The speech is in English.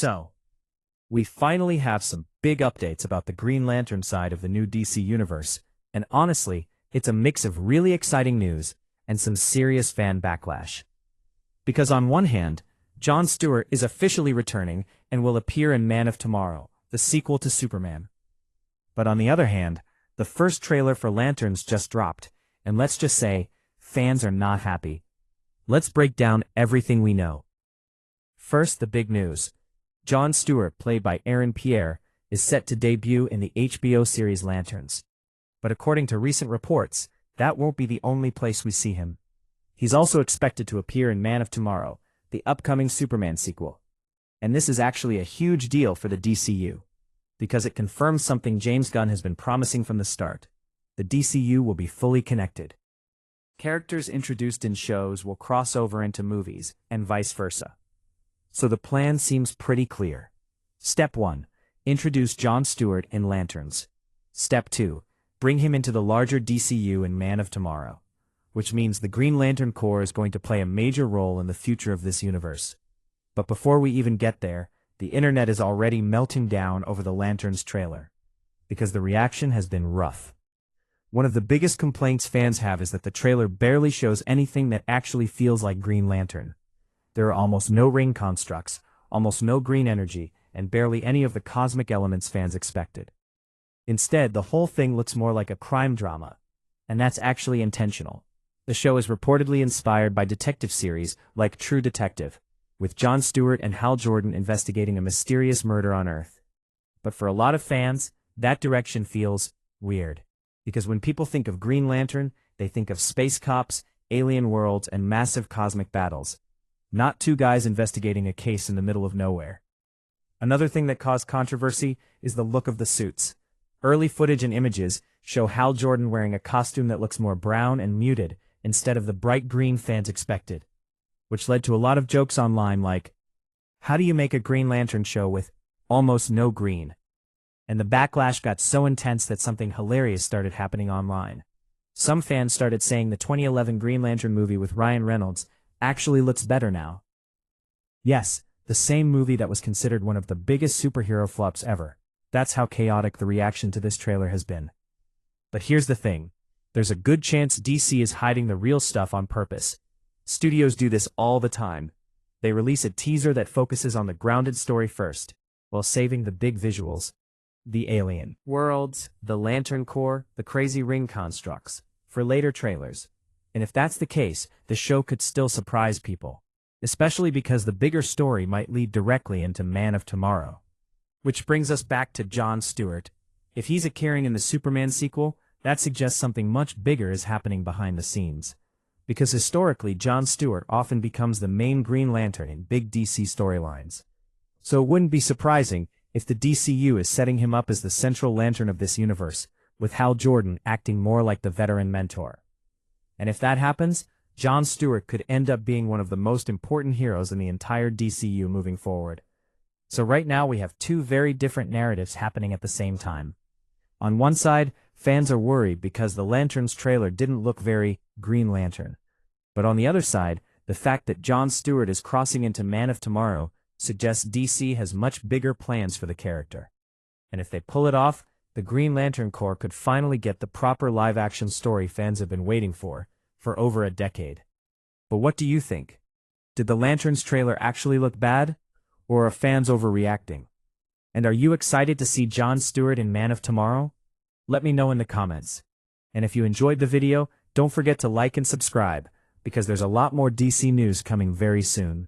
So, we finally have some big updates about the Green Lantern side of the new DC universe, and honestly, it's a mix of really exciting news and some serious fan backlash. Because on one hand, Jon Stewart is officially returning and will appear in Man of Tomorrow, the sequel to Superman. But on the other hand, the first trailer for Lanterns just dropped, and let's just say, fans are not happy. Let's break down everything we know. First, the big news. Jon Stewart, played by Aaron Pierre, is set to debut in the HBO series Lanterns. But according to recent reports, that won't be the only place we see him. He's also expected to appear in Man of Tomorrow, the upcoming Superman sequel. And this is actually a huge deal for the DCU, because it confirms something James Gunn has been promising from the start. The DCU will be fully connected. Characters introduced in shows will cross over into movies, and vice versa. So the plan seems pretty clear. Step 1. Introduce Jon Stewart in Lanterns. Step 2. Bring him into the larger DCU in Man of Tomorrow, which means the Green Lantern Corps is going to play a major role in the future of this universe. But before we even get there, the internet is already melting down over the Lanterns trailer, because the reaction has been rough. One of the biggest complaints fans have is that the trailer barely shows anything that actually feels like Green Lantern. There are almost no ring constructs, almost no green energy, and barely any of the cosmic elements fans expected. Instead, the whole thing looks more like a crime drama, and that's actually intentional. The show is reportedly inspired by detective series like True Detective, with Jon Stewart and Hal Jordan investigating a mysterious murder on Earth. But for a lot of fans, that direction feels weird, because when people think of Green Lantern, they think of space cops, alien worlds, and massive cosmic battles, not two guys investigating a case in the middle of nowhere. Another thing that caused controversy is the look of the suits. Early footage and images show Hal Jordan wearing a costume that looks more brown and muted instead of the bright green fans expected, which led to a lot of jokes online like, how do you make a Green Lantern show with almost no green? And the backlash got so intense that something hilarious started happening online. Some fans started saying the 2011 Green Lantern movie with Ryan Reynolds actually looks better now. Yes, the same movie that was considered one of the biggest superhero flops ever. That's how chaotic the reaction to this trailer has been. But here's the thing. There's a good chance DC is hiding the real stuff on purpose. Studios do this all the time. They release a teaser that focuses on the grounded story first, while saving the big visuals. The alien worlds, the Lantern Corps, the crazy ring constructs, for later trailers. And if that's the case, the show could still surprise people, especially because the bigger story might lead directly into Man of Tomorrow. Which brings us back to Jon Stewart. If he's appearing in the Superman sequel, that suggests something much bigger is happening behind the scenes. Because historically, Jon Stewart often becomes the main Green Lantern in big DC storylines. So it wouldn't be surprising if the DCU is setting him up as the central lantern of this universe, with Hal Jordan acting more like the veteran mentor. And if that happens, Jon Stewart could end up being one of the most important heroes in the entire DCU moving forward. So right now we have two very different narratives happening at the same time. On one side, fans are worried because the Lanterns trailer didn't look very Green Lantern. But on the other side, the fact that Jon Stewart is crossing into Man of Tomorrow suggests DC has much bigger plans for the character. And if they pull it off, the Green Lantern Corps could finally get the proper live-action story fans have been waiting for over a decade. But what do you think? Did the Lanterns trailer actually look bad? Or are fans overreacting? And are you excited to see Jon Stewart in Man of Tomorrow? Let me know in the comments. And if you enjoyed the video, don't forget to like and subscribe, because there's a lot more DC news coming very soon.